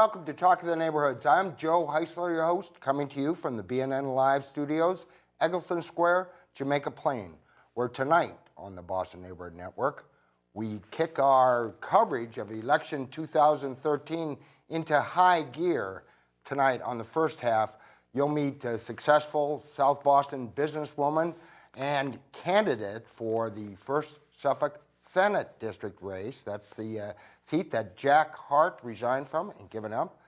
welcome to Talk of the Neighborhoods. I'm Joe Heisler, your host, coming to you from the BNN Live studios, Eggleston Square, Jamaica Plain, where tonight on the Boston Neighborhood Network, we kick our coverage of election 2013 into high gear. Tonight on the first half, you'll meet a successful South Boston businesswoman and candidate for the 1st Suffolk Senate District race. That's the seat that Jack Hart resigned from and given up.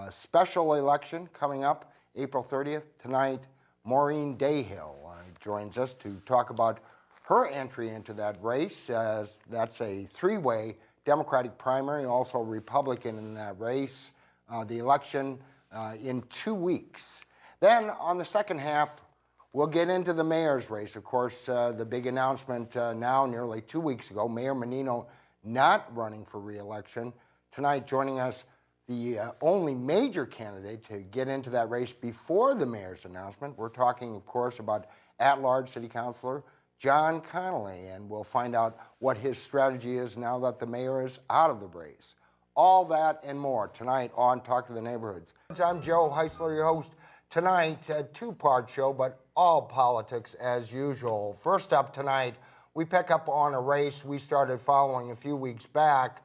Special election coming up April 30th. Tonight, Maureen Dayhill joins us to talk about her entry into that race. That's a three-way Democratic primary, also Republican in that race. The election in 2 weeks. Then on the second half, we'll get into the mayor's race. Of course, the big announcement now, nearly 2 weeks ago, Mayor Menino not running for re-election. Tonight, joining us, the only major candidate to get into that race before the mayor's announcement. We're talking, of course, about at-large city councilor John Connolly, and we'll find out what his strategy is now that the mayor is out of the race. All that and more tonight on Talk of the Neighborhoods. I'm Joe Heisler, your host. Tonight, a two-part show, but all politics as usual. First up tonight, we pick up on a race we started following a few weeks back,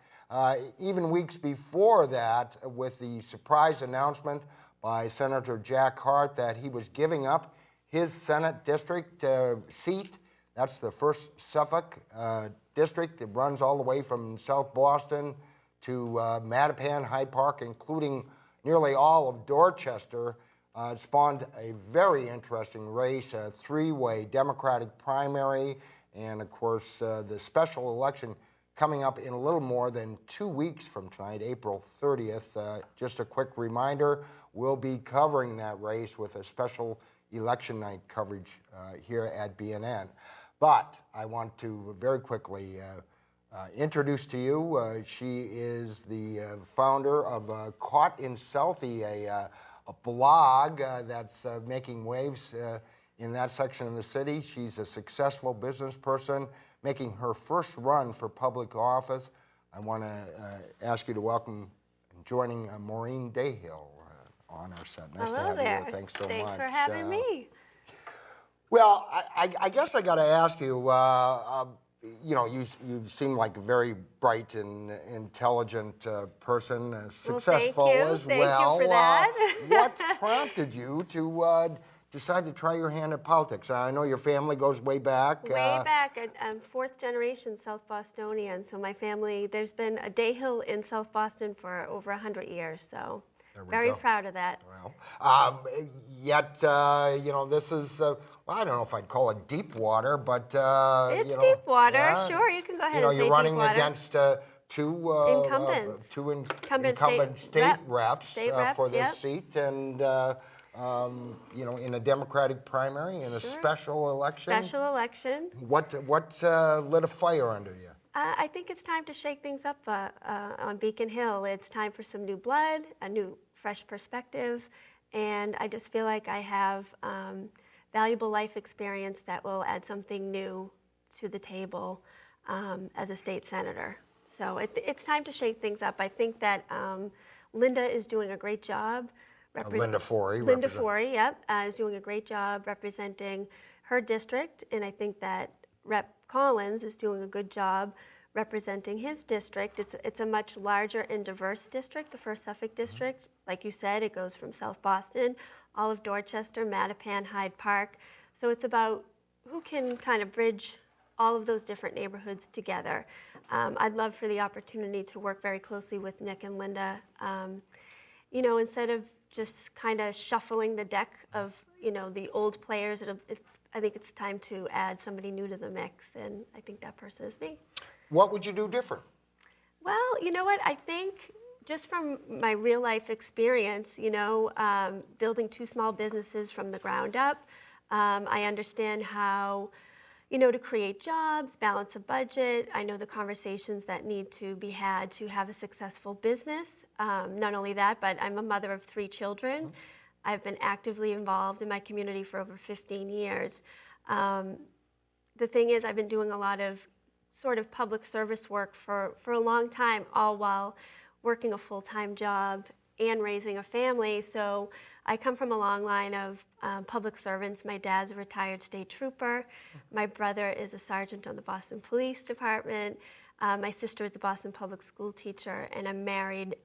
even weeks before that, with the surprise announcement by Senator Jack Hart that he was giving up his Senate district seat. That's the 1st Suffolk district. It runs all the way from South Boston to Mattapan, Hyde Park, including nearly all of Dorchester. It spawned a very interesting race, a three-way Democratic primary, and of course the special election coming up in a little more than 2 weeks from tonight, April 30th. Just a quick reminder, we'll be covering that race with a special election night coverage here at BNN. But I want to very quickly introduce to you, she is the founder of Caught in Southie, a blog that's making waves in that section of the city. She's a successful business person making her first run for public office. I want to ask you to welcome joining Maureen Dayhill on our set. Nice Hello to have there. you here. Thanks so much. Thanks for having me. Well, I guess I got to ask you, you know, you seem like a very bright and intelligent person, successful as well. Thank you for that. What prompted you to decide to try your hand at politics? I know your family goes way back. Way back. I'm 4th generation South Bostonian, so my family, there's been a Dayhill in South Boston for over 100 years, so very proud of that. Well, yet, you know, this is, well, I don't know if I'd call it deep water, but, it's you know, deep water. Yeah. Sure, you can go ahead You know, and say you're running deep water. against two incumbent state reps for this seat, and you know, in a Democratic primary, in a special election. Special election. What lit a fire under you? I think it's time to shake things up on Beacon Hill. It's time for some new blood, a new fresh perspective, and I just feel like I have valuable life experience that will add something new to the table as a state senator. So it's time to shake things up. I think that Linda is doing a great job. Linda Forey. Linda Forey, yep, is doing a great job representing her district, and I think that Rep. Collins is doing a good job representing his district. It's a much larger and diverse district, the 1st Suffolk district. Like you said, it goes from South Boston, all of Dorchester, Mattapan, Hyde Park. So it's about who can kind of bridge all of those different neighborhoods together. I'd love for the opportunity to work very closely with Nick and Linda. You know, instead of just kind of shuffling the deck of, you know, the old players, I think it's time to add somebody new to the mix, and I think that person is me. What would you do different? Well, you know what, I think just from my real life experience, you know, building 2 small businesses from the ground up, I understand how, you know, to create jobs, balance a budget. I know the conversations that need to be had to have a successful business. Not only that, but I'm a mother of 3 children. Mm-hmm. I've been actively involved in my community for over 15 years. The thing is, I've been doing a lot of sort of public service work for a long time, all while working a full-time job and raising a family. So I come from a long line of public servants. My dad's a retired state trooper. My brother is a sergeant on the Boston Police Department. My sister is a Boston public school teacher, and I'm married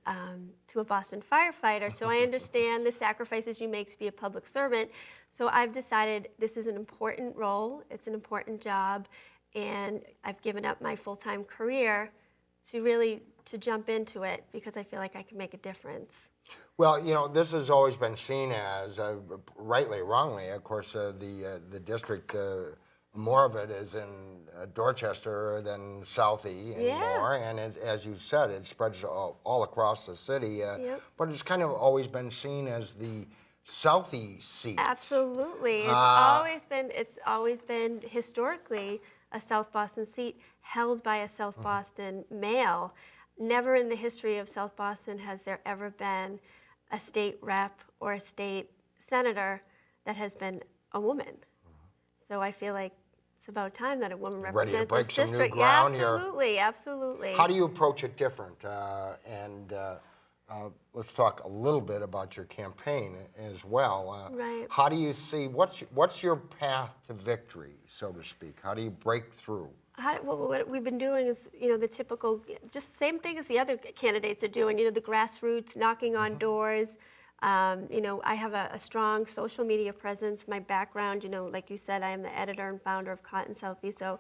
to a Boston firefighter. So I understand the sacrifices you make to be a public servant. So I've decided this is an important role. It's an important job, and I've given up my full-time career to jump into it because I feel like I can make a difference. Well, you know, this has always been seen as, rightly or wrongly, of course, the district, more of it is in Dorchester than Southie anymore. And as you said, it spreads all across the city. But it's kind of always been seen as the Southie seat. Absolutely. It's always been historically a South Boston seat held by a South Boston male. Never in the history of South Boston has there ever been a state rep or a state senator that has been a woman. So I feel like it's about time that a woman represents this district. Ready to break some new ground here. Absolutely, absolutely. How do you approach it different? Let's talk a little bit about your campaign as well. Right. How do you see, what's your path to victory, so to speak? How do you break through? What we've been doing is, the typical, just same thing as the other candidates are doing, the grassroots, knocking on doors. I have a strong social media presence. My background, like you said, I am the editor and founder of Cotton Southie, so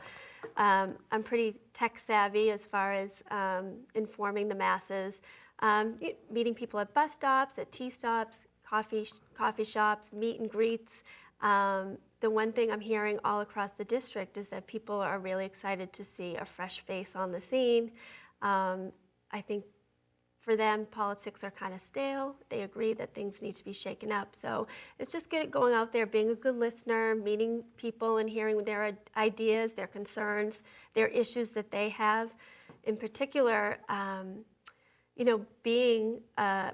I'm pretty tech savvy as far as informing the masses. Meeting people at bus stops, at tea stops, coffee shops, meet and greets. The one thing I'm hearing all across the district is that people are really excited to see a fresh face on the scene. I think for them, politics are kind of stale. They agree that things need to be shaken up. So it's just going out there, being a good listener, meeting people and hearing their ideas, their concerns, their issues that they have. In particular, being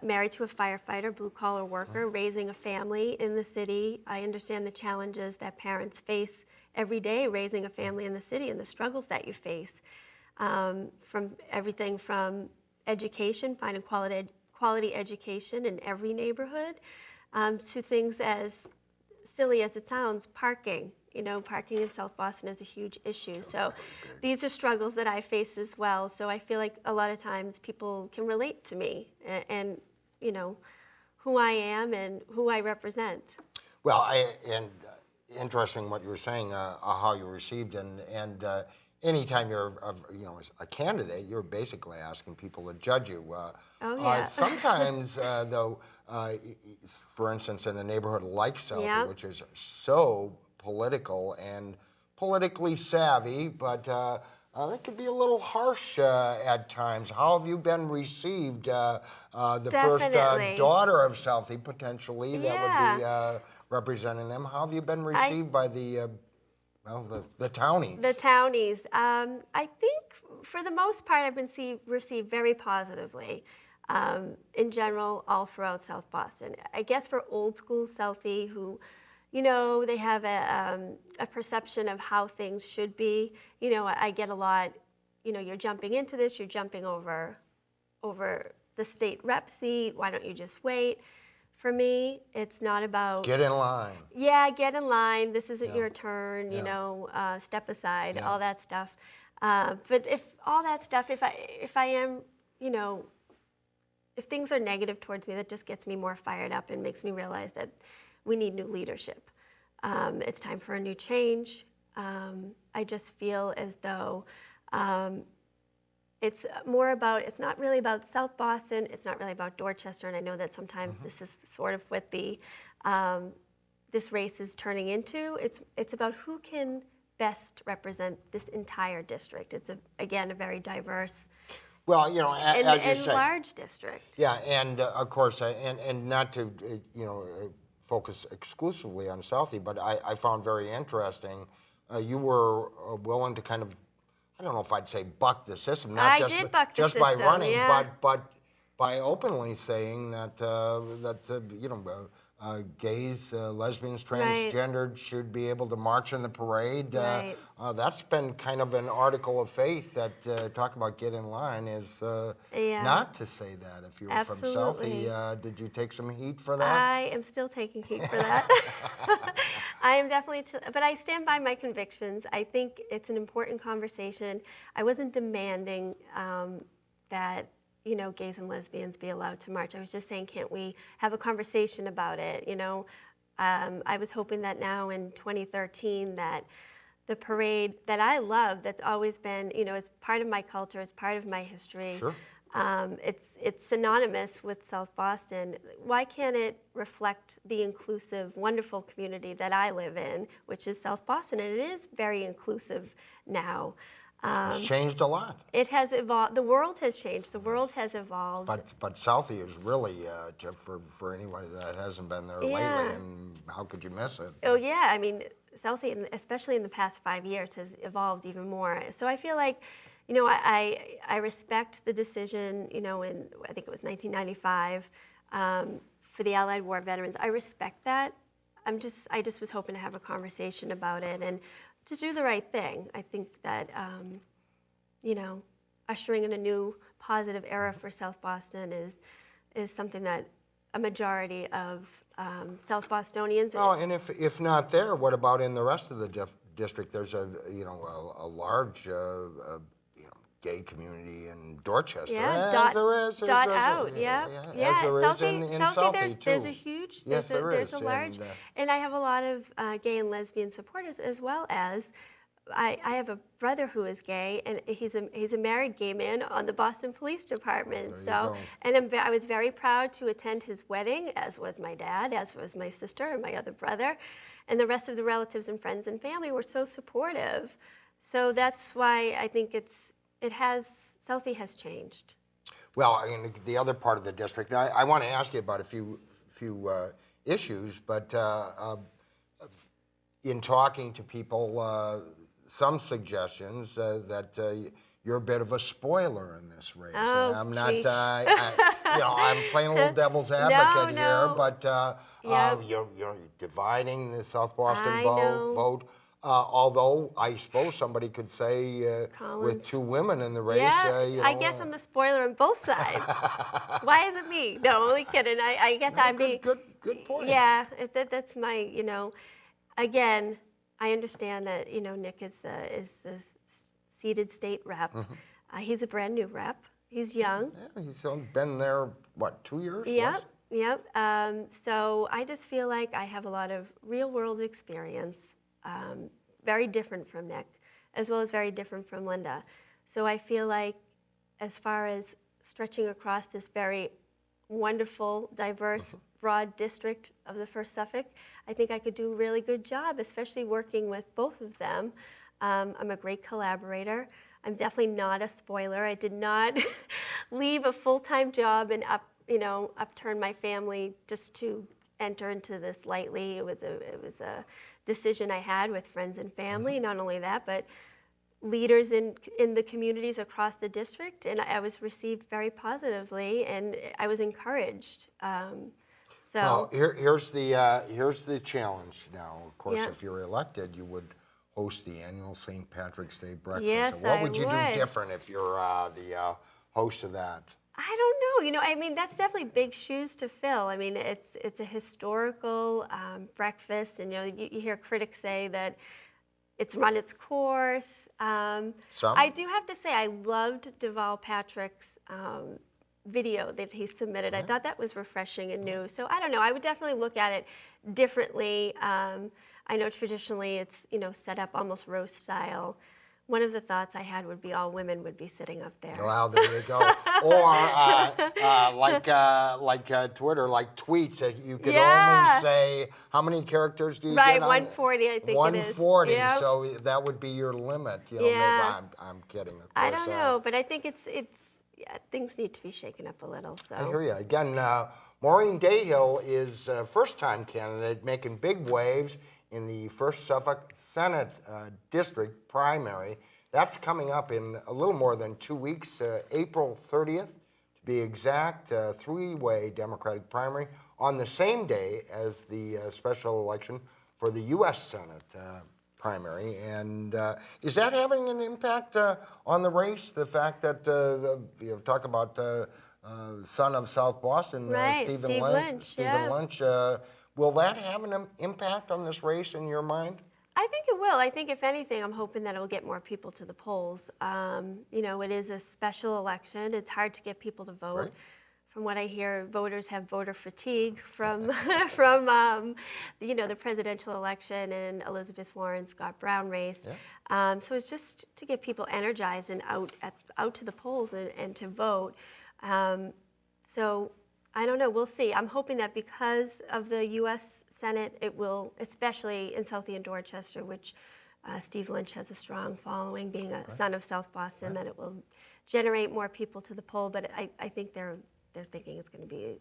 married to a firefighter, blue-collar worker, raising a family in the city, I understand the challenges that parents face every day raising a family in the city and the struggles that you face, from everything from education, finding quality education in every neighborhood, to things as silly as it sounds, parking. Parking in South Boston is a huge issue. So these are struggles that I face as well. So I feel like a lot of times people can relate to me and who I am and who I represent. Well, interesting what you were saying, how you received, and anytime you're a candidate, you're basically asking people to judge you. Sometimes, though, for instance, in a neighborhood like Southie, which is so political and politically savvy, but that could be a little harsh at times. How have you been received? The first daughter of Southie, potentially, that would be representing them. How have you been received by the townies? The townies. I think for the most part, I've been received very positively. In general, all throughout South Boston. I guess for old school Southie who they have a perception of how things should be. I get a lot, you're jumping into this, you're jumping over the state rep seat, why don't you just wait? For me, it's not about... Get in line. Yeah, get in line, this isn't your turn, step aside, all that stuff. But if I am, if things are negative towards me, that just gets me more fired up and makes me realize that we need new leadership. It's time for a new change. I just feel as though it's not really about South Boston, it's not really about Dorchester, and I know that sometimes this is sort of what this race is turning into. It's about who can best represent this entire district. It's, again, a very diverse as you say, large district. Yeah, and of course, and not to, focus exclusively on Southie, but I found very interesting, you were willing to kind of, I don't know if I'd say buck the system, not just by running, but by openly saying that gays, lesbians, Right. transgendered should be able to march in the parade. Right. That's been kind of an article of faith that talk about get in line is Yeah. not to say that. If you were from Absolutely. Southie, did you take some heat for that? I am still taking heat for that. I am definitely, but I stand by my convictions. I think it's an important conversation. I wasn't demanding that, gays and lesbians be allowed to march. I was just saying, can't we have a conversation about it? I was hoping that now in 2013 that the parade that I love, that's always been, as part of my culture, as part of my history. Sure. It's synonymous with South Boston. Why can't it reflect the inclusive, wonderful community that I live in, which is South Boston? And it is very inclusive now. It's changed a lot. It has evolved. The world has changed. The world has evolved. But Southie is really, for anybody that hasn't been there lately, and how could you miss it? Oh yeah, I mean, Southie, especially in the past 5 years, has evolved even more. So I feel like, I respect the decision, in I think it was 1995, for the Allied War veterans. I respect that. I just was hoping to have a conversation about it and to do the right thing. I think that, ushering in a new positive era for South Boston is something that a majority of South Bostonians. Oh, and if not there, what about in the rest of the district? There's a large gay community in Dorchester. Yeah, as there is. Dot out, yeah. As there is in Southie, too. There's a huge, there's a large, and I have a lot of gay and lesbian supporters, as well as I have a brother who is gay, and he's a married gay man on the Boston Police Department. There and I was very proud to attend his wedding, as was my dad, as was my sister and my other brother, and the rest of the relatives and friends and family were so supportive. So that's why I think Southie has changed. Well, and the other part of the district, I want to ask you about a few issues, but in talking to people, some suggestions that you're a bit of a spoiler in this race. Oh, and I'm not, I'm playing a little devil's advocate here, but you're dividing the South Boston vote. Although I suppose somebody could say with two women in the race. Yeah, I guess I'm the spoiler on both sides. Why is it me? No, only kidding. I guess I'm being good point. Yeah, that's my. Again, I understand that Nick is the seated state rep. Mm-hmm. He's a brand new rep. He's young. Yeah, he's been there, what, 2 years? Yep. Yep. So I just feel like I have a lot of real world experience. Very different from Nick, as well as very different from Linda. So I feel like as far as stretching across this very wonderful, diverse, broad district of the First Suffolk, I think I could do a really good job, especially working with both of them. I'm a great collaborator. I'm definitely not a spoiler. I did not leave a full-time job and upturn my family just to enter into this lightly. It was a decision I had with friends and family. Not only that, but leaders in the communities across the district, and I was received very positively, and I was encouraged. Well, here's the challenge now. Of course, if you're elected, you would host the annual St. Patrick's Day breakfast. Yes, so what would you do different if you're the host of that? I don't know. I mean, that's definitely big shoes to fill. I mean, it's a historical breakfast, and you hear critics say that it's run its course. I do have to say I loved Deval Patrick's video that he submitted. I thought that was refreshing and new. So I don't know. I would definitely look at it differently. I know traditionally it's set up almost roast style. One of the thoughts I had would be all women would be sitting up there. Well, there you go. Or like Twitter, like tweets that you could only say, how many characters do you get? 140, I think 140, it is. Yep. So that would be your limit. Yeah. Maybe I'm kidding, of course. I don't know, but I think it's things need to be shaken up a little. So. I hear you. Again, Maureen Dayhill is a first-time candidate making big waves in the First Suffolk Senate District primary. That's coming up in a little more than 2 weeks, April 30th, to be exact, three-way Democratic primary. on the same day as the special election for the U.S. Senate primary. And is that having an impact on the race? The fact that you talk about son of South Boston, Right, Stephen Lynch. Will that have an impact on this race in your mind? I think it will. I think if anything, I'm hoping that it will get more people to the polls. It is a special election. It's hard to get people to vote. Right. From what I hear, voters have voter fatigue from the presidential election and Elizabeth Warren, Scott Brown race. Yeah. So it's just to get people energized and out to the polls and to vote. So I don't know. We'll see. I'm hoping that because of the U.S. Senate, it will, especially in Southie and Dorchester, which Steve Lynch has a strong following, being a son of South Boston, that it will generate more people to the poll. But I think they're thinking it's going to be a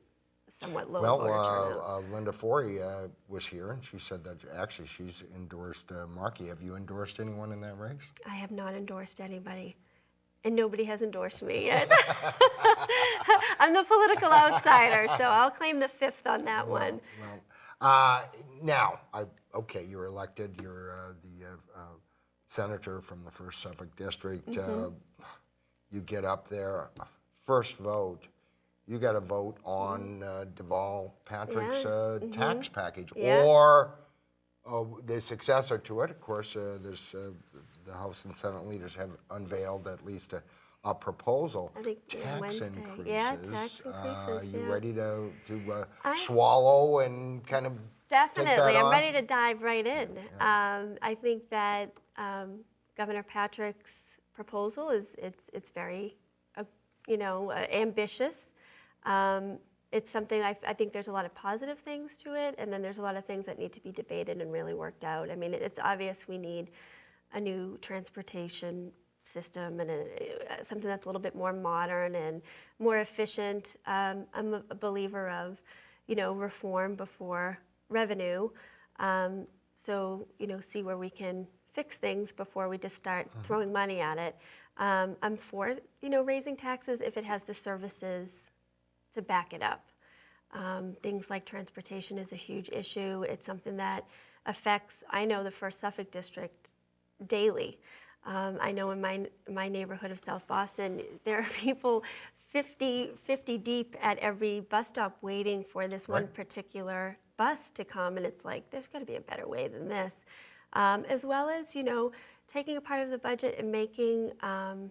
somewhat low voter turnout. Linda Forey was here, and she said that actually she's endorsed Markey. Have you endorsed anyone in that race? I have not endorsed anybody, and nobody has endorsed me yet. I'm the political outsider, so I'll claim the fifth on that one. Now, you're elected. You're the senator from the 1st Suffolk District. You get up there, first vote. You got to vote on Deval Patrick's tax package, or the successor to it. Of course, the House and Senate leaders have unveiled at least a proposal. I think tax Wednesday. increases. Yeah, tax increases. You ready to swallow and kind of definitely? Take that I'm on? ready to dive right in. I think that Governor Patrick's proposal it's very ambitious. It's something I think there's a lot of positive things to it, and then there's a lot of things that need to be debated and really worked out. I mean, it's obvious we need a new transportation system and something that's a little bit more modern and more efficient. I'm a believer of, reform before revenue. So, see where we can fix things before we just start throwing money at it. I'm for, raising taxes if it has the services to back it up. Things like transportation is a huge issue. It's something that affects, I know, the 1st Suffolk District daily. I know in my neighborhood of South Boston, there are people 50 deep at every bus stop waiting for this one particular bus to come, and it's like, there's got to be a better way than this. As well as, taking a part of the budget and making, the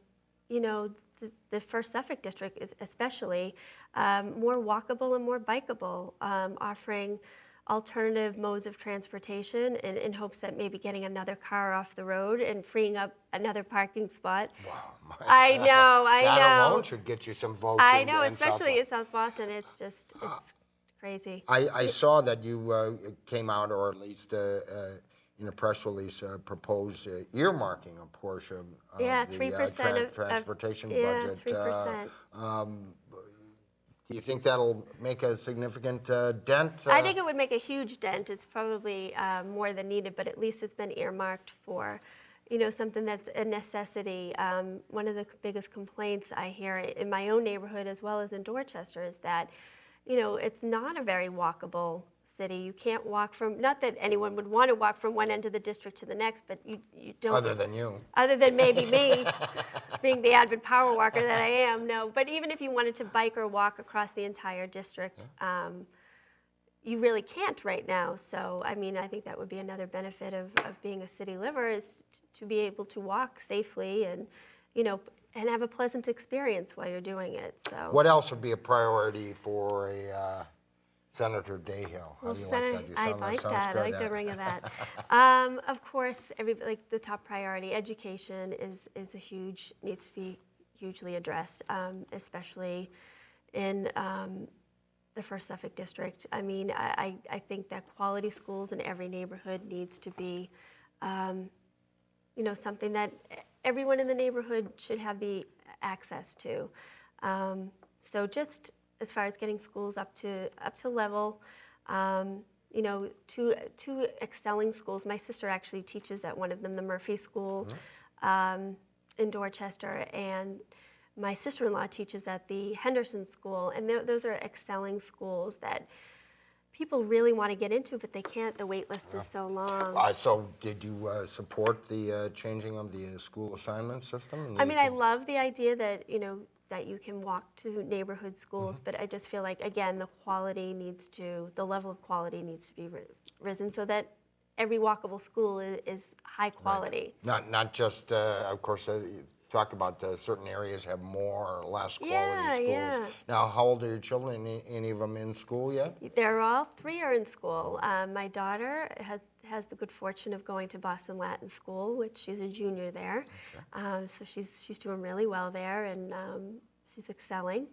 1st Suffolk District is especially more walkable and more bikeable, offering alternative modes of transportation in hopes that maybe getting another car off the road and freeing up another parking spot. Wow. I know. That alone should get you some votes. I know, especially in South Boston. It's just, it's crazy. I saw that you came out, or at least in a press release, proposed earmarking a portion of the 3% transportation budget. 3%. Do you think that'll make a significant dent? I think it would make a huge dent. It's probably more than needed, but at least it's been earmarked for, something that's a necessity. One of the biggest complaints I hear in my own neighborhood as well as in Dorchester is that, it's not a very walkable city. You can't walk from, not that anyone would want to walk from one end of the district to the next, but you don't. Other than you. Other than maybe me, being the avid power walker that I am, no. But even if you wanted to bike or walk across the entire district, you really can't right now. So, I mean, I think that would be another benefit of being a city liver is to be able to walk safely and, and have a pleasant experience while you're doing it. So. What else would be a priority for a Senator Dayhill? How do you like that? I like that. I like the ring of that. Of course, the top priority, education needs to be hugely addressed, especially in the 1st Suffolk District. I mean, I think that quality schools in every neighborhood needs to be, something that everyone in the neyborhood should have the access to. So just as far as getting schools up to level, two excelling schools. My sister actually teaches at one of them, the Murphy School in Dorchester, and my sister-in-law teaches at the Henderson School, and those are excelling schools that, people really want to get into, but they can't. The wait list is so long. So did you support the changing of the school assignment system? I mean, I love the idea that, that you can walk to neighborhood schools, but I just feel like, again, the level of quality needs to be risen so that every walkable school is high quality. Right. Not just, of course, talk about certain areas have more or less quality schools. Yeah. Now, how old are your children? Any of them in school yet? They're all 3 are in school. My daughter has the good fortune of going to Boston Latin School, which she's a junior there. Okay. So she's doing really well there, and she's excelling.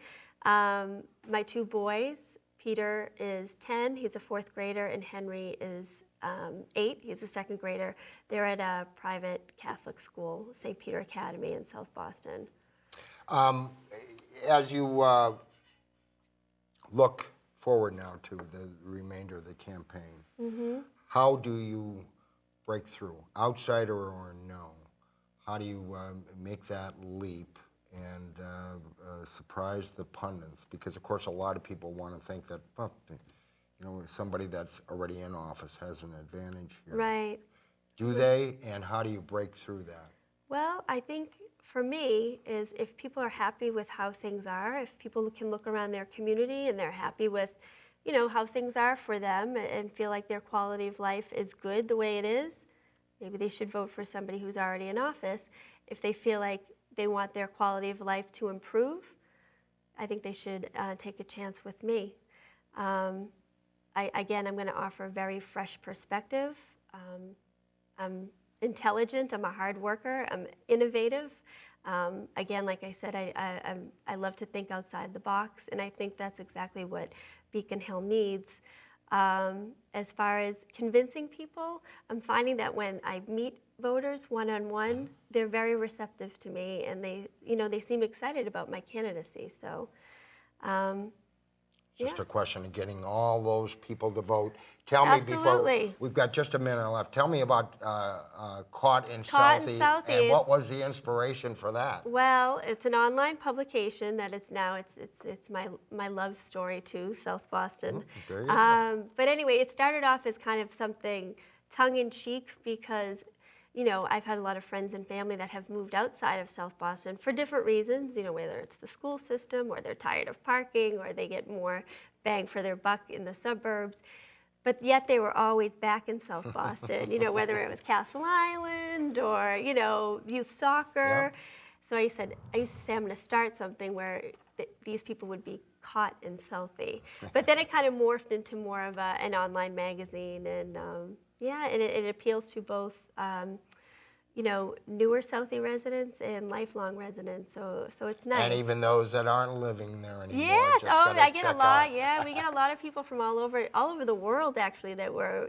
My 2 boys, Peter is 10, he's a 4th grader, and Henry is 8, he's a 2nd grader. They're at a private Catholic school, St. Peter Academy in South Boston. As you look forward now to the remainder of the campaign, how do you break through, outsider or no? How do you make that leap and surprise the pundits? Because, of course, a lot of people want to think that, somebody that's already in office has an advantage here. Right. Do they, and how do you break through that? Well, I think for me is if people are happy with how things are, if people can look around their community and they're happy with, how things are for them and feel like their quality of life is good the way it is, maybe they should vote for somebody who's already in office. If they feel like they want their quality of life to improve, I think they should take a chance with me. Again, I'm going to offer a very fresh perspective. I'm intelligent, I'm a hard worker, I'm innovative. Again, like I said, I love to think outside the box, and I think that's exactly what Beacon Hill needs. As far as convincing people, I'm finding that when I meet voters one-on-one, they're very receptive to me, and they seem excited about my candidacy. So, Just a question of getting all those people to vote. Tell me before, we've got just a minute left, tell me about Caught in Southie, and what was the inspiration for that? Well, it's an online publication that it's my love story to South Boston. There you go. But anyway, it started off as kind of something tongue-in-cheek because I've had a lot of friends and family that have moved outside of South Boston for different reasons, whether it's the school system or they're tired of parking or they get more bang for their buck in the suburbs. But yet they were always back in South Boston, whether it was Castle Island or, youth soccer. Yep. So I used to say I'm going to start something where these people would be caught in Southie. But then it kind of morphed into more of an online magazine, and and it appeals to both, newer Southie residents and lifelong residents. So it's nice. And even those that aren't living there anymore. Yes. I get a lot. Out. Yeah, we get a lot of people from all over the world actually that were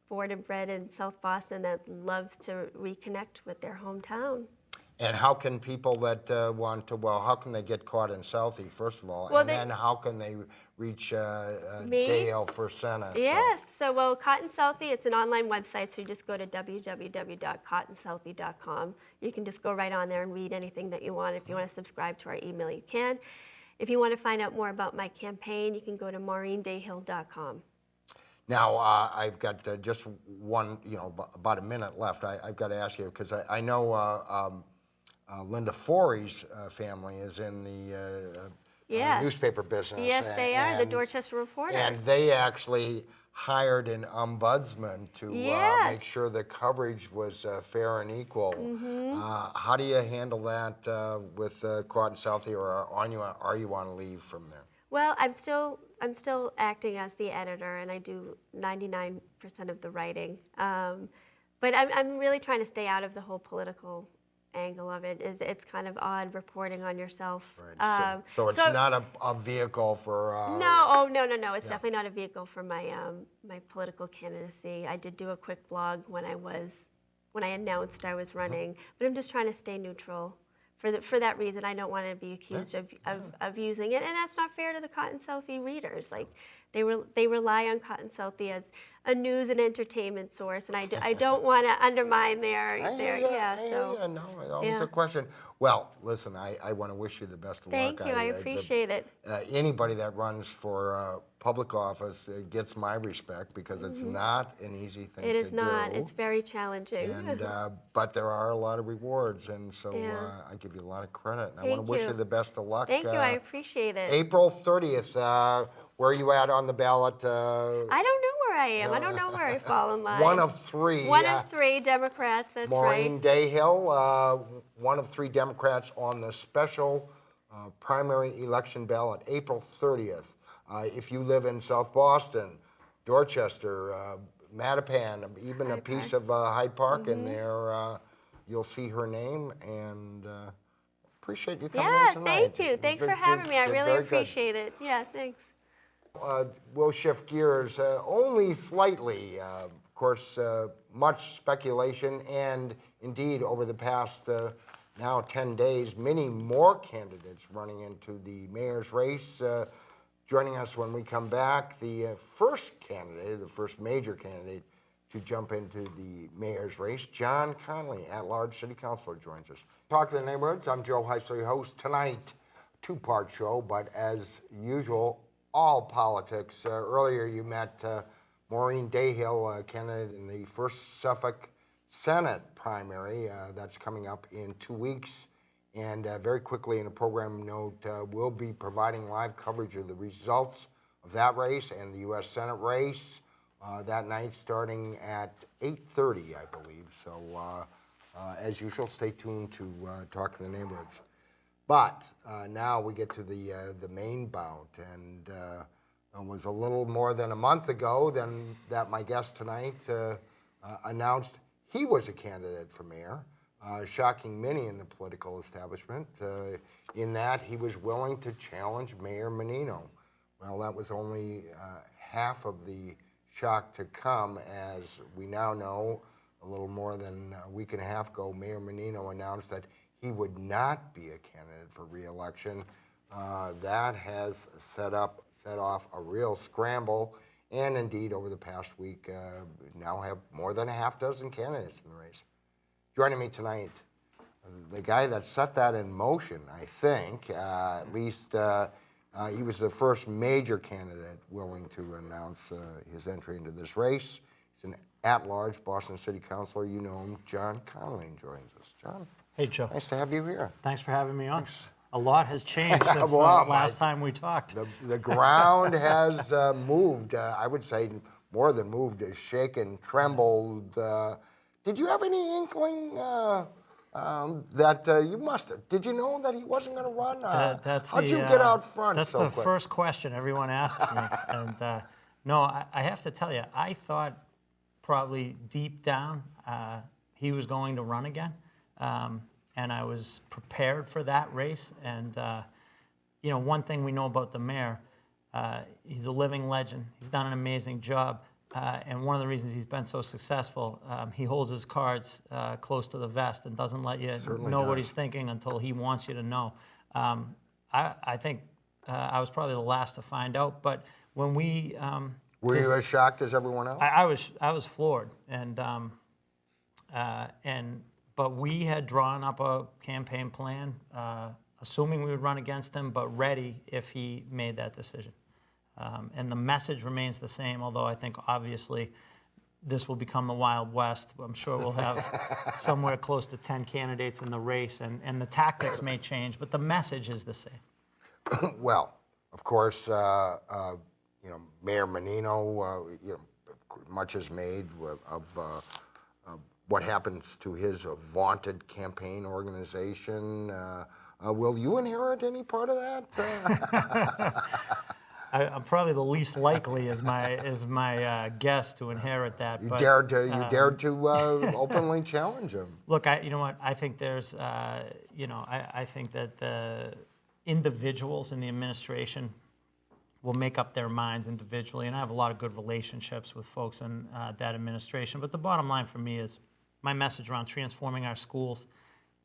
born and bred in South Boston that love to reconnect with their hometown. And how can people that how can they get Caught in Southie, first of all, then how can they reach Dale for Senate? Yes, so Caught in Southie, it's an online website, so you just go to www.cottinsouthie.com. You can just go right on there and read anything that you want. If you want to subscribe to our email, you can. If you want to find out more about my campaign, you can go to maureendahill.com. Now, I've got just one, about a minute left. I've got to ask you, because I know Linda Forey's family is in the newspaper business. Yes, they are, the Dorchester Reporter. And they actually hired an ombudsman to make sure the coverage was fair and equal. How do you handle that with Caught in Southie, or are you on leave from there? Well, I'm still acting as the editor, and I do 99% of the writing. But I'm really trying to stay out of the whole political angle of it. It's kind of odd reporting on yourself. Right. So it's not a vehicle for... No. It's definitely not a vehicle for my my political candidacy. I did do a quick blog when I announced I was running, but I'm just trying to stay neutral. For that reason, I don't want to be accused of using it, and that's not fair to the Caught in Southie readers. Like they rely on Caught in Southie as a news and entertainment source, and I don't want to undermine their yeah. So no, always yeah. a question. Well, listen, I want to wish you the best of luck. Thank you. I appreciate it. Anybody that runs for public office gets my respect because it's not an easy thing to do. It is not. It's very challenging. And but there are a lot of rewards, and so I give you a lot of credit. And I want to wish you the best of luck. Thank you. I appreciate it. April 30th. Where are you at on the ballot? I don't know where I am. I don't know where I fall in line. One of three. One of three Democrats. That's Maureen right. Dayhill, one of three Democrats on the special primary election ballot, April 30th. If you live in South Boston, Dorchester, Mattapan, even a piece of Hyde Park in there, you'll see her name, and appreciate you coming in tonight. Yeah, thank you. Thanks for having me. I really appreciate it. Yeah, thanks. We'll shift gears only slightly. Of course, much speculation, and indeed, over the past now 10 days, many more candidates running into the mayor's race. Joining us when we come back, the first candidate, the first major candidate to jump into the mayor's race, John Connolly, at-large city councilor, joins us. Talk to the Neighborhoods. I'm Joe Heisler, your host. Tonight, two-part show, but as usual, all politics. Earlier you met Maureen Dayhill, candidate in the 1st Suffolk Senate primary. That's coming up in 2 weeks. And very quickly in a program note, we'll be providing live coverage of the results of that race and the U.S. Senate race that night starting at 8:30, I believe. So as usual, stay tuned to Talk to the Neighborhoods. But now we get to the main bout, and it was a little more than a month ago that my guest tonight announced he was a candidate for mayor, shocking many in the political establishment in that he was willing to challenge Mayor Menino. Well, that was only half of the shock to come, as we now know, a little more than a week and a half ago, Mayor Menino announced that he would not be a candidate for re-election. That has set off a real scramble, and indeed, over the past week, now have more than a half dozen candidates in the race. Joining me tonight, the guy that set that in motion, I think, at least he was the first major candidate willing to announce his entry into this race. He's an at-large Boston City Councilor. You know him, John Connolly joins us. John? Hey, Joe. Nice to have you here. Thanks for having me on. A lot has changed since the last time we talked. The ground has moved. I would say more than moved, is shaken, trembled. Did you have any inkling that you must have? Did you know that he wasn't going to run? How'd you get out front that's so the quick? first question everyone asks me. And no, I have to tell you, I thought probably deep down he was going to run again. And I was prepared for that race. And, you know, one thing we know about the mayor, he's a living legend. He's done an amazing job. And one of the reasons he's been so successful, he holds his cards close to the vest and doesn't let you know what he's thinking until he wants you to know. I think I was probably the last to find out. But when we... Were you as shocked as everyone else? I was floored. But we had drawn up a campaign plan, assuming we would run against him, but ready if he made that decision. And the message remains the same, although I think obviously this will become the Wild West. I'm sure we'll have somewhere close to 10 candidates in the race, and the tactics may change, but the message is the same. Well, of course, you know, Mayor Menino, you know, much is made of what happens to his vaunted campaign organization. Will you inherit any part of that? I'm probably the least likely as my guest to inherit that. You dared to openly challenge him. Look, you know what? I think there's, you know, I think that the individuals in the administration will make up their minds individually, and I have a lot of good relationships with folks in that administration. But the bottom line for me is my message around transforming our schools,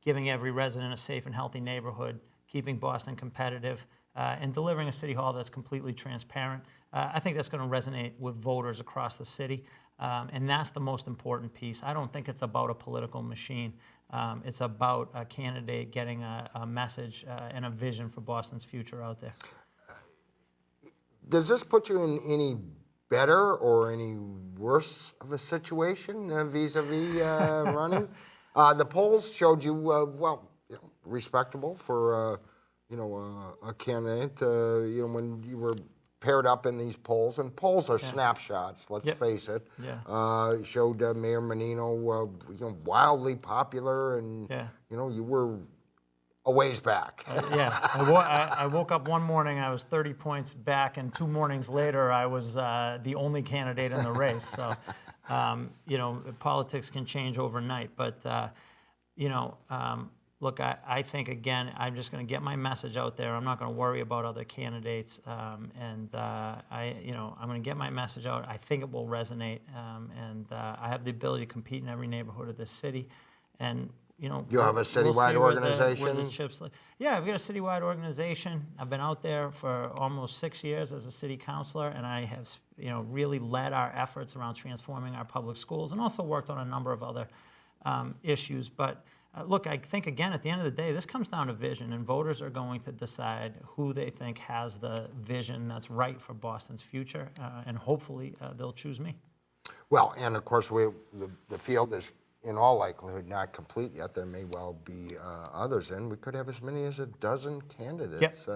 giving every resident a safe and healthy neighborhood, keeping Boston competitive, and delivering a city hall that's completely transparent. I think that's going to resonate with voters across the city, and that's the most important piece. I don't think it's about a political machine. It's about a candidate getting a message and a vision for Boston's future out there. Does this put you in any better or any worse of a situation vis-a-vis running? The polls showed you, respectable for, a candidate, when you were paired up in these polls, and polls are snapshots, let's face it. Yeah. Showed Mayor Menino, wildly popular, and, you were a ways back. I woke up one morning, I was 30 points back, and 2 mornings later, I was the only candidate in the race. So, politics can change overnight. But, look, I think, again, I'm just going to get my message out there. I'm not going to worry about other candidates. I'm going to get my message out. I think it will resonate. I have the ability to compete in every neighborhood of this city. And, you have a citywide organization? Where the chips live. Yeah, I've got a citywide organization. I've been out there for almost 6 years as a city councilor, and I have, really led our efforts around transforming our public schools, and also worked on a number of other issues. But look, I think, again, at the end of the day, this comes down to vision, and voters are going to decide who they think has the vision that's right for Boston's future, and hopefully they'll choose me. Well, and of course, the field is, in all likelihood, not complete yet. There may well be others in. We could have as many as a dozen candidates.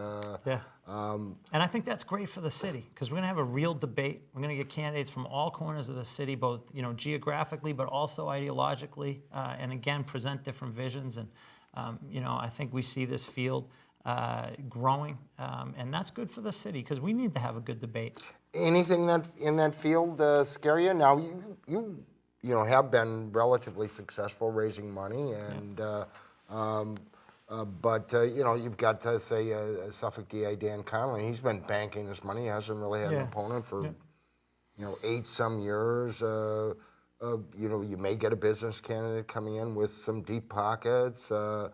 Yep. And I think that's great for the city, because we're going to have a real debate. We're going to get candidates from all corners of the city, both geographically, but also ideologically, and again, present different visions. And I think we see this field growing, and that's good for the city, because we need to have a good debate. Anything that in that field scare you? Now, you have been relatively successful raising money, and but you've got to say Suffolk DA Dan Connolly. He's been banking his money. He hasn't really had an opponent for 8 some years. You may get a business candidate coming in with some deep pockets. That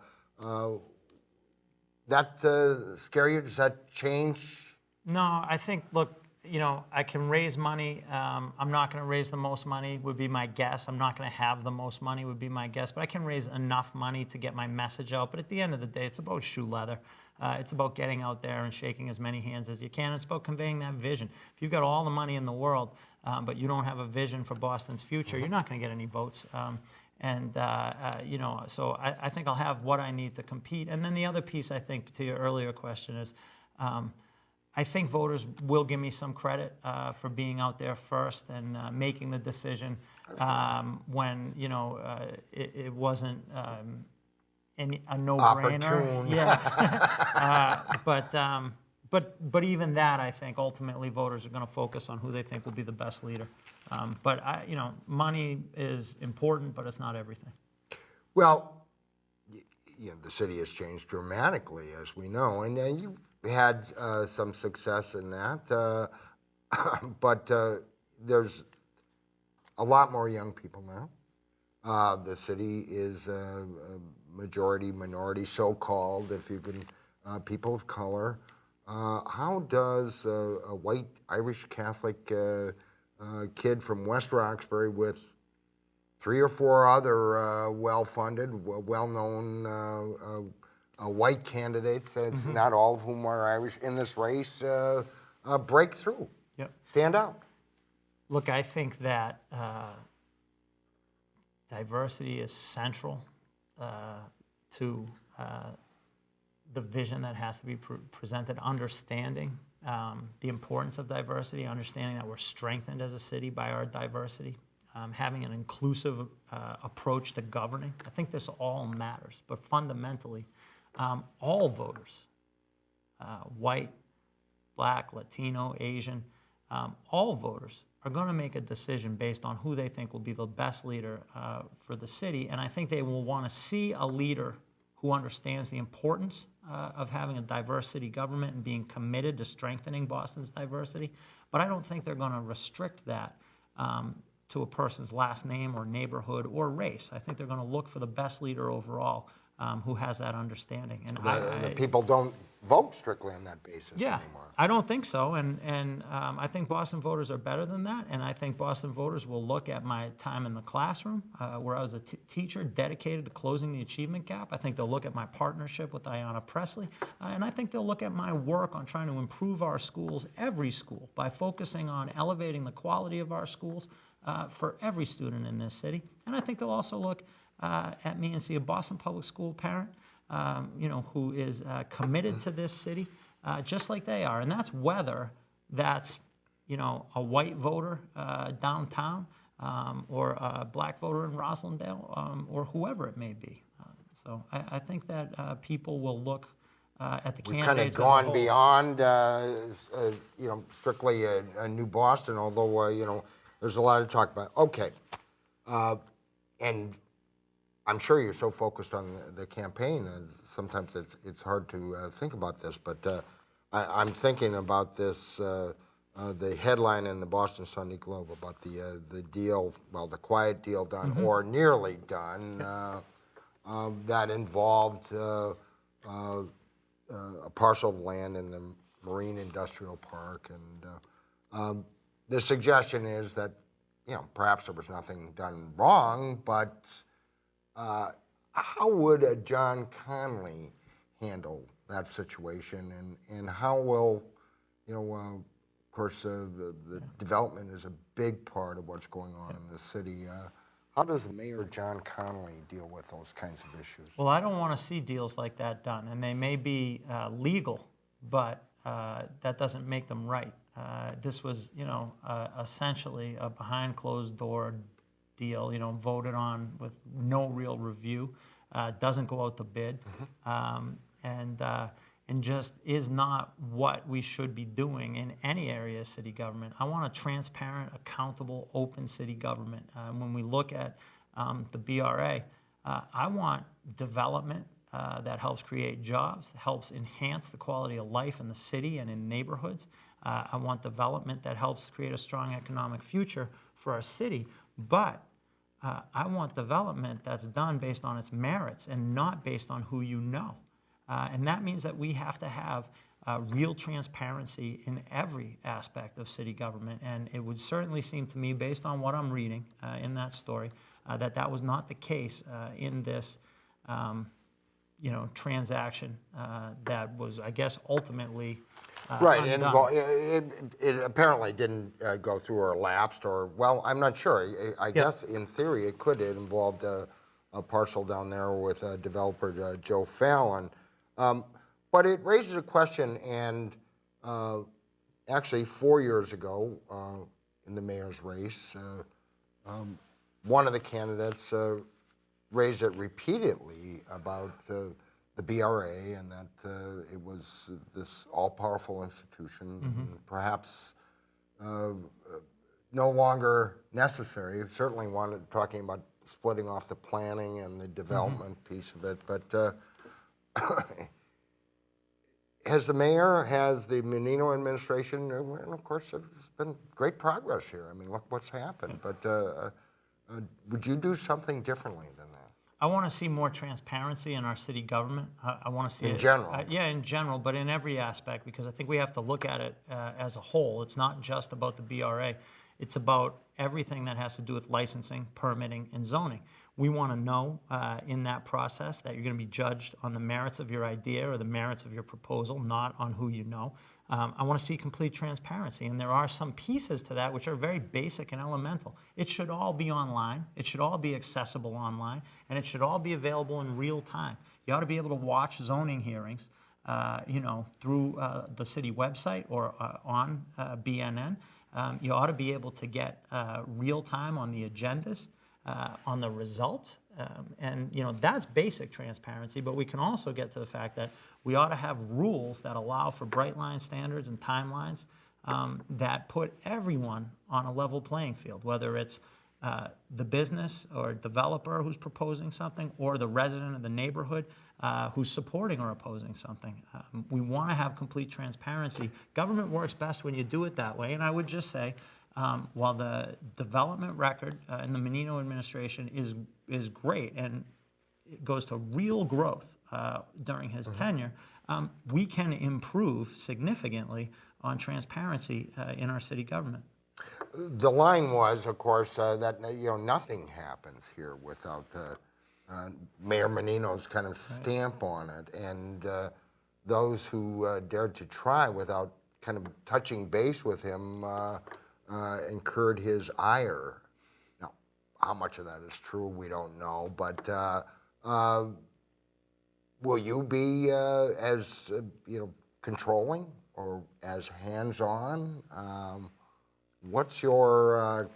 scare you? Does that change? No, I think, look, I can raise money. I'm not going to raise the most money, would be my guess. I'm not going to have the most money, would be my guess. But I can raise enough money to get my message out. But at the end of the day, it's about shoe leather. It's about getting out there and shaking as many hands as you can. It's about conveying that vision. If you've got all the money in the world, but you don't have a vision for Boston's future, you're not going to get any votes. So I think I'll have what I need to compete. And then the other piece, I think, to your earlier question is, I think voters will give me some credit for being out there first and making the decision when it wasn't a no-brainer. Yeah. But even that, I think ultimately voters are going to focus on who they think will be the best leader. But money is important, but it's not everything. Well, the city has changed dramatically, as we know, and you had some success in that, but there's a lot more young people now. The city is a majority, minority, so-called, if you can, people of color. How does a white Irish Catholic kid from West Roxbury with 3 or 4 other well-funded, well-known white candidates, not all of whom are Irish, in this race, break through, stand out? Look, I think that diversity is central to the vision that has to be presented, understanding the importance of diversity, understanding that we're strengthened as a city by our diversity, having an inclusive approach to governing. I think this all matters, but fundamentally, all voters, white, black, Latino, Asian, all voters are going to make a decision based on who they think will be the best leader for the city. And I think they will want to see a leader who understands the importance of having a diverse city government and being committed to strengthening Boston's diversity. But I don't think they're going to restrict that to a person's last name or neighborhood or race. I think they're going to look for the best leader overall who has that understanding. And The people don't vote strictly on that basis yeah, anymore. I don't think so, and I think Boston voters are better than that, and I think Boston voters will look at my time in the classroom, where I was a teacher dedicated to closing the achievement gap. I think they'll look at my partnership with Ayanna Presley, and I think they'll look at my work on trying to improve our schools, every school, by focusing on elevating the quality of our schools for every student in this city. And I think they'll also look at me and see a Boston Public School parent, who is committed to this city, just like they are. And that's whether that's, a white voter downtown, or a black voter in Roslindale, or whoever it may be. So I think that people will look at the We've candidates kind of as a gone whole. beyond, strictly a New Boston, although, there's a lot to talk about. Okay. And I'm sure you're so focused on the campaign, and sometimes it's hard to think about this, but I'm thinking about this, the headline in the Boston Sunday Globe about the deal, well, the quiet deal done, or nearly done, that involved a parcel of land in the Marine Industrial Park. And the suggestion is that, perhaps there was nothing done wrong, but how would a John Connolly handle that situation, and how will, of course, the development is a big part of what's going on in the city. How does Mayor John Connolly deal with those kinds of issues? Well, I don't want to see deals like that done, and they may be legal, but that doesn't make them right. This was, essentially a behind closed door deal, voted on with no real review, doesn't go out to bid, and just is not what we should be doing in any area of city government. I want a transparent, accountable, open city government. When we look at the BRA, I want development that helps create jobs, helps enhance the quality of life in the city and in neighborhoods. I want development that helps create a strong economic future for our city, but I want development that's done based on its merits and not based on who you know. And that means that we have to have real transparency in every aspect of city government. And it would certainly seem to me, based on what I'm reading in that story, that was not the case in this transaction that was, I guess, ultimately right, undone. it apparently didn't go through or lapsed, or, well, I'm not sure. I guess in theory it could. It involved a parcel down there with developer Joe Fallon. But it raises a question, and actually 4 years ago in the mayor's race, one of the candidates raised it repeatedly about the BRA, and that it was this all-powerful institution, perhaps no longer necessary. Certainly talking about splitting off the planning and the development piece of it, but has the Menino administration, and of course there's been great progress here. I mean, look what's happened, but would you do something differently than that? I want to see more transparency in our city government. I want to see in general. In general, but in every aspect, because I think we have to look at it as a whole. It's not just about the BRA. It's about everything that has to do with licensing, permitting, and zoning. We want to know in that process that you're going to be judged on the merits of your idea or the merits of your proposal, not on who you know. I want to see complete transparency, and there are some pieces to that which are very basic and elemental. It should all be online. It should all be accessible online, and it should all be available in real time. You ought to be able to watch zoning hearings, through the city website or on BNN. You ought to be able to get real time on the agendas, on the results, and that's basic transparency. But we can also get to the fact that we ought to have rules that allow for bright line standards and timelines that put everyone on a level playing field, whether it's the business or developer who's proposing something or the resident of the neighborhood who's supporting or opposing something. We want to have complete transparency. Government works best when you do it that way, and I would just say, while the development record in the Menino administration is great, and goes to real growth during his tenure, we can improve significantly on transparency in our city government. The line was, of course, that nothing happens here without Mayor Menino's kind of stamp on it, and those who dared to try without kind of touching base with him incurred his ire. Now, how much of that is true, we don't know, but will you be as controlling or as hands-on? What's your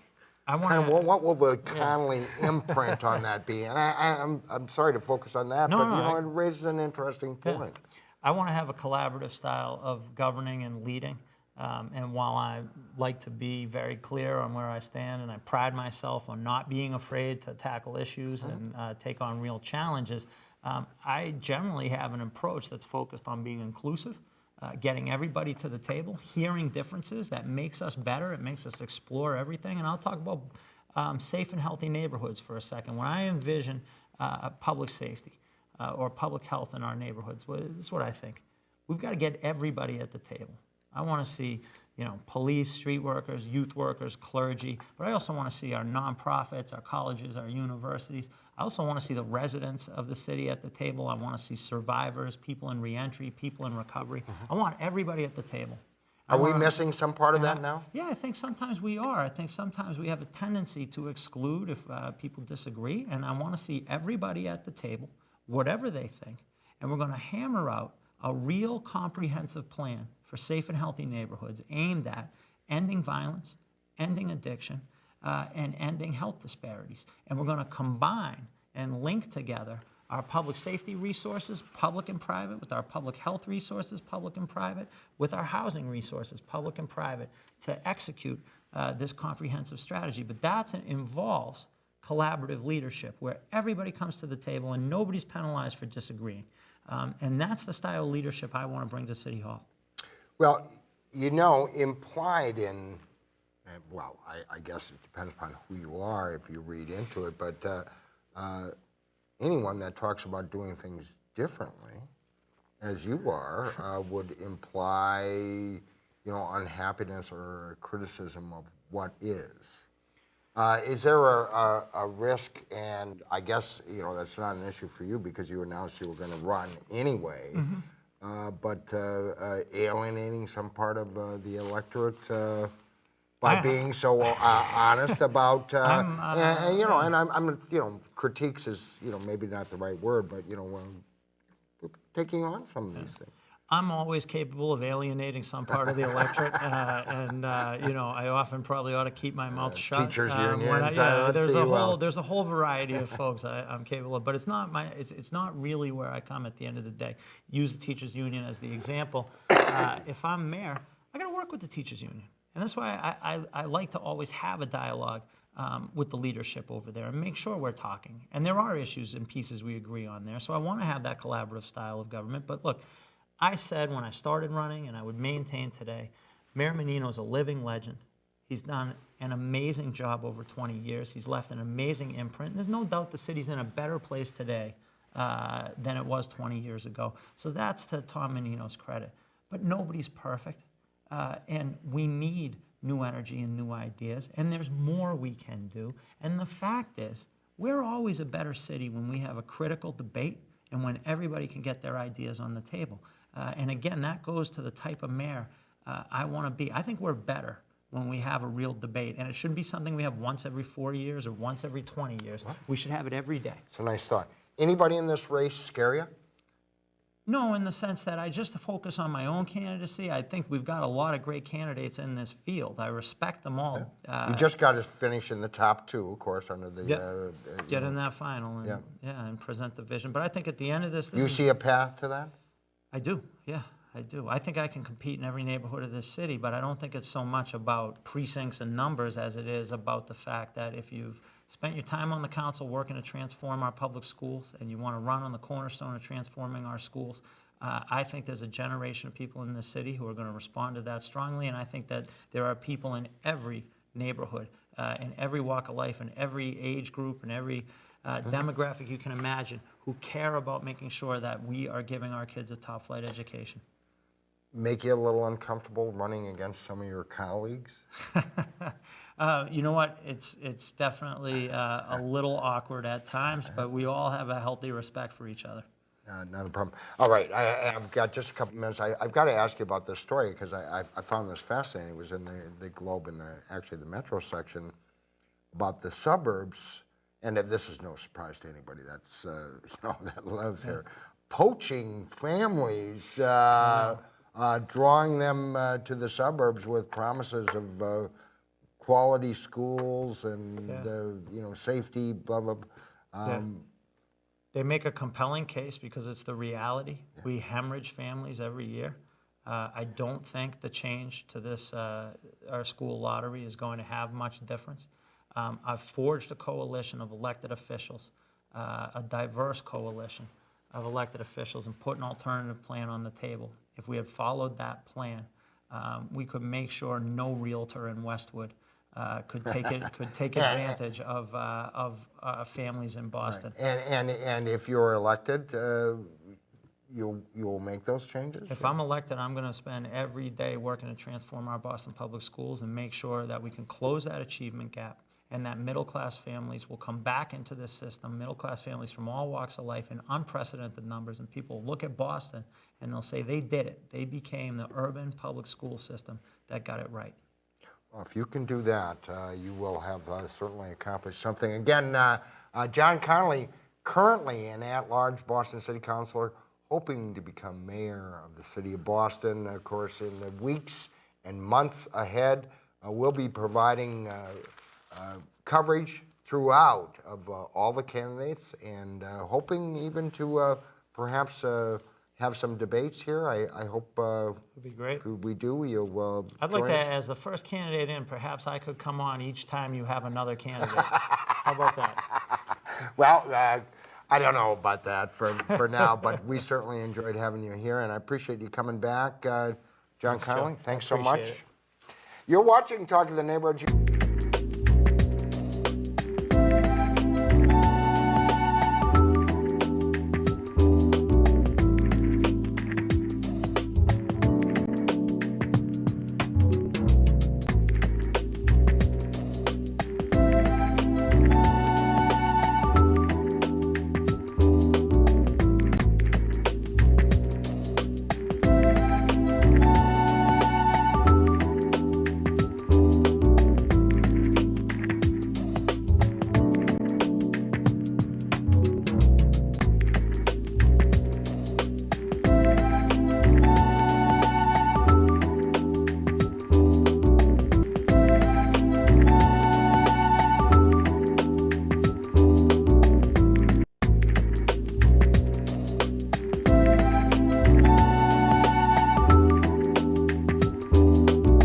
what will the Connolly imprint on that be? And I'm sorry to focus on that, but it raises an interesting point. Yeah. I want to have a collaborative style of governing and leading. And while I like to be very clear on where I stand, and I pride myself on not being afraid to tackle issues and take on real challenges, I generally have an approach that's focused on being inclusive, getting everybody to the table, hearing differences. That makes us better. It makes us explore everything. And I'll talk about safe and healthy neighborhoods for a second. When I envision public safety or public health in our neighborhoods, well, this is what I think. We've got to get everybody at the table. I want to see, police, street workers, youth workers, clergy, but I also want to see our nonprofits, our colleges, our universities. I also want to see the residents of the city at the table. I want to see survivors, people in reentry, people in recovery. I want everybody at the table. Are we missing some part of that now? Yeah, I think sometimes we are. I think sometimes we have a tendency to exclude if people disagree, and I want to see everybody at the table, whatever they think, and we're going to hammer out a real comprehensive plan for safe and healthy neighborhoods aimed at ending violence, ending addiction, and ending health disparities. And we're going to combine and link together our public safety resources, public and private, with our public health resources, public and private, with our housing resources, public and private, to execute this comprehensive strategy. But that involves collaborative leadership, where everybody comes to the table and nobody's penalized for disagreeing. And that's the style of leadership I want to bring to City Hall. Well, implied in, I guess it depends upon who you are if you read into it, but anyone that talks about doing things differently, as you are, would imply, unhappiness or criticism of what is. Is there a risk, and I guess, that's not an issue for you because you announced you were going to run anyway, but alienating some part of the electorate by being so honest about, critiques is, maybe not the right word, but, taking on some of these things. I'm always capable of alienating some part of the electorate, I often probably ought to keep my mouth shut. Teachers unions. There's a whole variety of folks I'm capable of, but it's not really where I come at the end of the day. Use the teachers union as the example. If I'm mayor, I got to work with the teachers union, and that's why I like to always have a dialogue with the leadership over there and make sure we're talking. And there are issues and pieces we agree on there, so I want to have that collaborative style of government. But look, I said when I started running, and I would maintain today, Mayor Menino's a living legend. He's done an amazing job over 20 years. He's left an amazing imprint. There's no doubt the city's in a better place today than it was 20 years ago. So that's to Tom Menino's credit. But nobody's perfect, and we need new energy and new ideas, and there's more we can do. And the fact is, we're always a better city when we have a critical debate and when everybody can get their ideas on the table. And again, that goes to the type of mayor I want to be. I think we're better when we have a real debate. And it shouldn't be something we have once every 4 years or once every 20 years. We should have it every day. It's a nice thought. Anybody in this race scare you? No, in the sense that I just focus on my own candidacy. I think we've got a lot of great candidates in this field. I respect them all. You just got to finish in the top two, of course, under the... Get in that final and, and present the vision. But I think at the end of this... You see a path to that? I do, yeah, I do. I think I can compete in every neighborhood of this city, but I don't think it's so much about precincts and numbers as it is about the fact that if you've spent your time on the council working to transform our public schools and you want to run on the cornerstone of transforming our schools, I think there's a generation of people in this city who are going to respond to that strongly, and I think that there are people in every neighborhood, in every walk of life, in every age group, in every demographic you can imagine, who care about making sure that we are giving our kids a top flight education. Make you a little uncomfortable running against some of your colleagues? You know what? It's definitely a little awkward at times, but we all have a healthy respect for each other. Not a problem. All right, I've got just a couple minutes. I've got to ask you about this story because I found this fascinating. It was in the Globe in actually the Metro section about the suburbs, and if this is no surprise to anybody that's that lives here, poaching families, drawing them to the suburbs with promises of quality schools and safety, blah blah. They make a compelling case because it's the reality. Yeah. We hemorrhage families every year. I don't think the change to this, our school lottery, is going to have much difference. I've forged a coalition of elected officials, a diverse coalition of elected officials, and put an alternative plan on the table. If we had followed that plan, we could make sure no realtor in Westwood could take advantage of families in Boston. Right. And if you're elected, you'll make those changes? If I'm elected, I'm going to spend every day working to transform our Boston Public Schools and make sure that we can close that achievement gap and that middle-class families will come back into this system, middle-class families from all walks of life in unprecedented numbers, and people look at Boston and they'll say they did it. They became the urban public school system that got it right. Well, if you can do that, you will have certainly accomplished something. Again, John Connolly, currently an at-large Boston City Councilor, hoping to become mayor of the city of Boston. Of course, in the weeks and months ahead, we'll be providing coverage throughout of all the candidates, and hoping even to perhaps have some debates here. I hope It'd be great. if we do, you'll I'd like to, as the first candidate in, perhaps I could come on each time you have another candidate. How about that? Well, I don't know about that for now, but we certainly enjoyed having you here, and I appreciate you coming back. John Connolly, thanks so much. It. You're watching Talk of the Neighborhood.